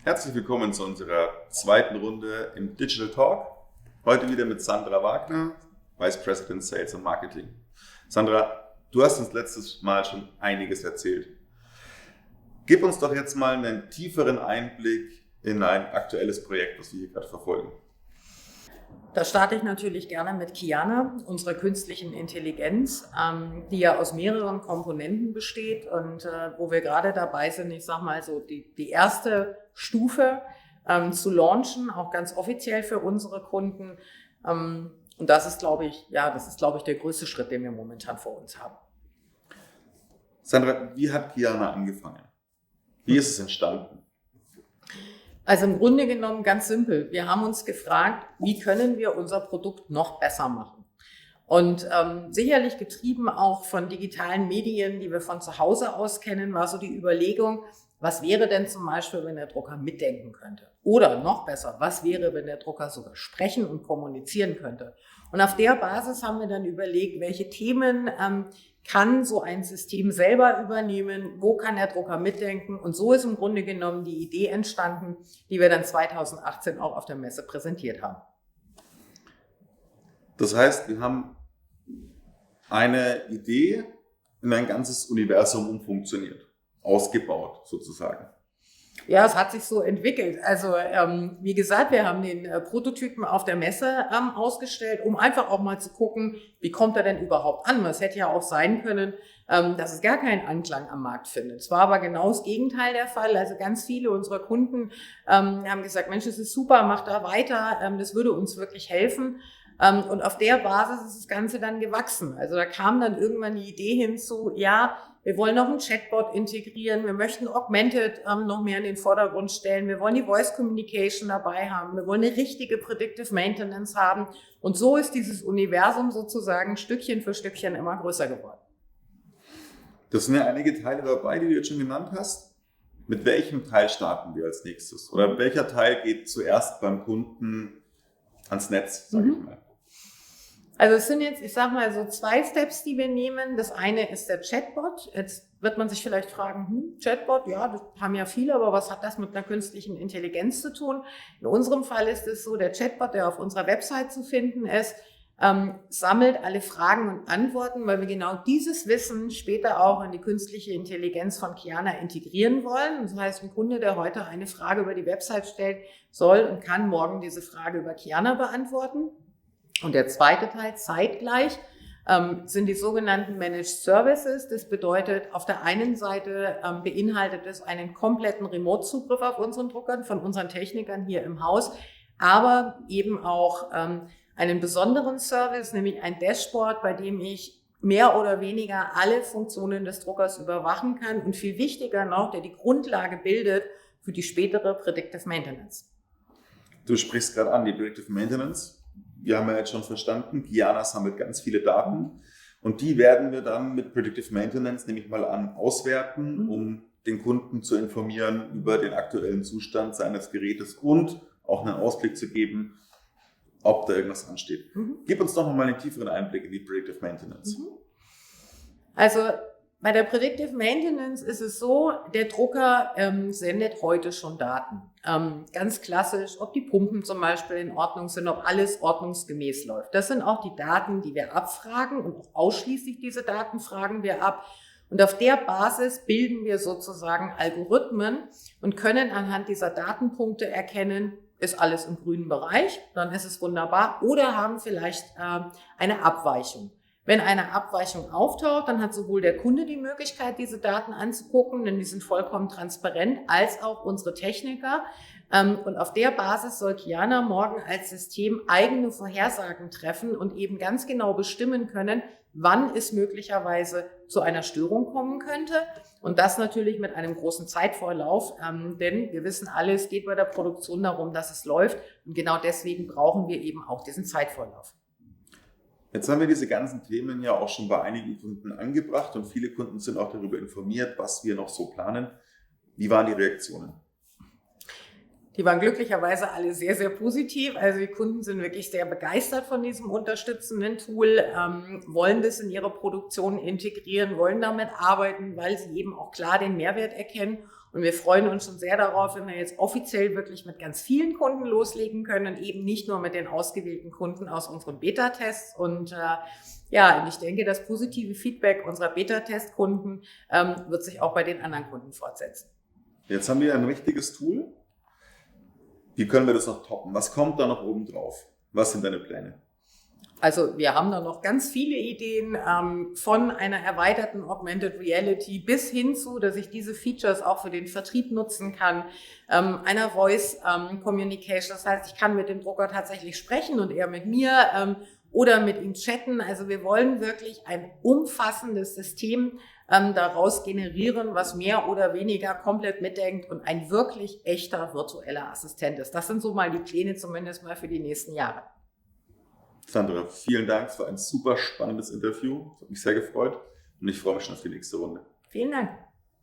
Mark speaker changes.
Speaker 1: Herzlich willkommen zu unserer zweiten Runde im Digital Talk. Heute wieder mit Sandra Wagner, Vice President Sales und Marketing. Sandra, du hast uns letztes Mal schon einiges erzählt. Gib uns doch jetzt mal einen tieferen Einblick in ein aktuelles Projekt, das wir hier gerade verfolgen.
Speaker 2: Da starte ich natürlich gerne mit Kyana, unserer künstlichen Intelligenz, die ja aus mehreren Komponenten besteht und wo wir gerade dabei sind, ich sag mal so die erste Stufe zu launchen, auch ganz offiziell für unsere Kunden. Und das ist, glaube ich, der größte Schritt, den wir momentan vor uns haben.
Speaker 1: Sandra, wie hat Kyana angefangen? Wie ist es entstanden?
Speaker 2: Also im Grunde genommen ganz simpel. Wir haben uns gefragt, wie können wir unser Produkt noch besser machen? Und sicherlich getrieben auch von digitalen Medien, die wir von zu Hause aus kennen, war so die Überlegung, was wäre denn zum Beispiel, wenn der Drucker mitdenken könnte? Oder noch besser, was wäre, wenn der Drucker sogar sprechen und kommunizieren könnte? Und auf der Basis haben wir dann überlegt, welche Themen kann so ein System selber übernehmen, wo kann der Drucker mitdenken, und so ist im Grunde genommen die Idee entstanden, die wir dann 2018 auch auf der Messe präsentiert haben.
Speaker 1: Das heißt, wir haben eine Idee in ein ganzes Universum umfunktioniert, ausgebaut sozusagen.
Speaker 2: Ja, es hat sich so entwickelt. Also wie gesagt, wir haben den Prototypen auf der Messe ausgestellt, um einfach auch mal zu gucken, wie kommt er denn überhaupt an. Es hätte ja auch sein können, dass es gar keinen Anklang am Markt findet. Es war aber genau das Gegenteil der Fall. Also ganz viele unserer Kunden haben gesagt, Mensch, das ist super, mach da weiter, das würde uns wirklich helfen. Und auf der Basis ist das Ganze dann gewachsen. Also da kam dann irgendwann die Idee hinzu, ja, wir wollen noch einen Chatbot integrieren, wir möchten Augmented noch mehr in den Vordergrund stellen, wir wollen die Voice Communication dabei haben, wir wollen eine richtige Predictive Maintenance haben. Und so ist dieses Universum sozusagen Stückchen für Stückchen immer größer geworden.
Speaker 1: Das sind ja einige Teile dabei, die du jetzt schon genannt hast. Mit welchem Teil starten wir als nächstes? Oder welcher Teil geht zuerst beim Kunden ans Netz, sage ich mal?
Speaker 2: Also es sind jetzt, ich sag mal, so 2 Steps, die wir nehmen. Das eine ist der Chatbot. Jetzt wird man sich vielleicht fragen, Chatbot, ja, das haben ja viele, aber was hat das mit einer künstlichen Intelligenz zu tun? In unserem Fall ist es so, der Chatbot, der auf unserer Website zu finden ist, sammelt alle Fragen und Antworten, weil wir genau dieses Wissen später auch in die künstliche Intelligenz von Kyana integrieren wollen. Das heißt, ein Kunde, der heute eine Frage über die Website stellt, soll und kann morgen diese Frage über Kyana beantworten. Und der zweite Teil, zeitgleich, sind die sogenannten Managed Services. Das bedeutet, auf der einen Seite beinhaltet es einen kompletten Remote-Zugriff auf unseren Druckern von unseren Technikern hier im Haus, aber eben auch einen besonderen Service, nämlich ein Dashboard, bei dem ich mehr oder weniger alle Funktionen des Druckers überwachen kann und viel wichtiger noch, der die Grundlage bildet für die spätere Predictive Maintenance.
Speaker 1: Du sprichst gerade an, die Predictive Maintenance. Wir haben ja jetzt schon verstanden, Kyana sammelt ganz viele Daten und die werden wir dann mit Predictive Maintenance, nehme ich mal an, auswerten, um den Kunden zu informieren über den aktuellen Zustand seines Gerätes und auch einen Ausblick zu geben, ob da irgendwas ansteht. Gib uns doch nochmal einen tieferen Einblick in die Predictive Maintenance.
Speaker 2: Also bei der Predictive Maintenance ist es so, der Drucker sendet heute schon Daten. Ganz klassisch, ob die Pumpen zum Beispiel in Ordnung sind, ob alles ordnungsgemäß läuft. Das sind auch die Daten, die wir abfragen, und auch ausschließlich diese Daten fragen wir ab. Und auf der Basis bilden wir sozusagen Algorithmen und können anhand dieser Datenpunkte erkennen, ist alles im grünen Bereich, dann ist es wunderbar, oder haben vielleicht eine Abweichung. Wenn eine Abweichung auftaucht, dann hat sowohl der Kunde die Möglichkeit, diese Daten anzugucken, denn die sind vollkommen transparent, als auch unsere Techniker. Und auf der Basis soll Kyana morgen als System eigene Vorhersagen treffen und eben ganz genau bestimmen können, wann es möglicherweise zu einer Störung kommen könnte. Und das natürlich mit einem großen Zeitvorlauf, denn wir wissen alle, es geht bei der Produktion darum, dass es läuft. Und genau deswegen brauchen wir eben auch diesen Zeitvorlauf.
Speaker 1: Jetzt haben wir diese ganzen Themen ja auch schon bei einigen Kunden angebracht und viele Kunden sind auch darüber informiert, was wir noch so planen. Wie waren die Reaktionen?
Speaker 2: Die waren glücklicherweise alle sehr, sehr positiv. Also die Kunden sind wirklich sehr begeistert von diesem unterstützenden Tool, wollen das in ihre Produktion integrieren, wollen damit arbeiten, weil sie eben auch klar den Mehrwert erkennen. Und wir freuen uns schon sehr darauf, wenn wir jetzt offiziell wirklich mit ganz vielen Kunden loslegen können und eben nicht nur mit den ausgewählten Kunden aus unseren Beta-Tests. Und und ich denke, das positive Feedback unserer Beta-Test-Kunden wird sich auch bei den anderen Kunden fortsetzen.
Speaker 1: Jetzt haben wir ein richtiges Tool. Wie können wir das noch toppen? Was kommt da noch oben drauf? Was sind deine Pläne?
Speaker 2: Also wir haben da noch ganz viele Ideen, von einer erweiterten Augmented Reality bis hin zu, dass ich diese Features auch für den Vertrieb nutzen kann, einer Voice Communication. Das heißt, ich kann mit dem Drucker tatsächlich sprechen und er mit mir oder mit ihm chatten. Also wir wollen wirklich ein umfassendes System daraus generieren, was mehr oder weniger komplett mitdenkt und ein wirklich echter virtueller Assistent ist. Das sind so mal die Pläne zumindest mal für die nächsten Jahre.
Speaker 1: Sandra, vielen Dank. Es war ein super spannendes Interview. Es hat mich sehr gefreut und ich freue mich schon auf die nächste Runde.
Speaker 2: Vielen Dank.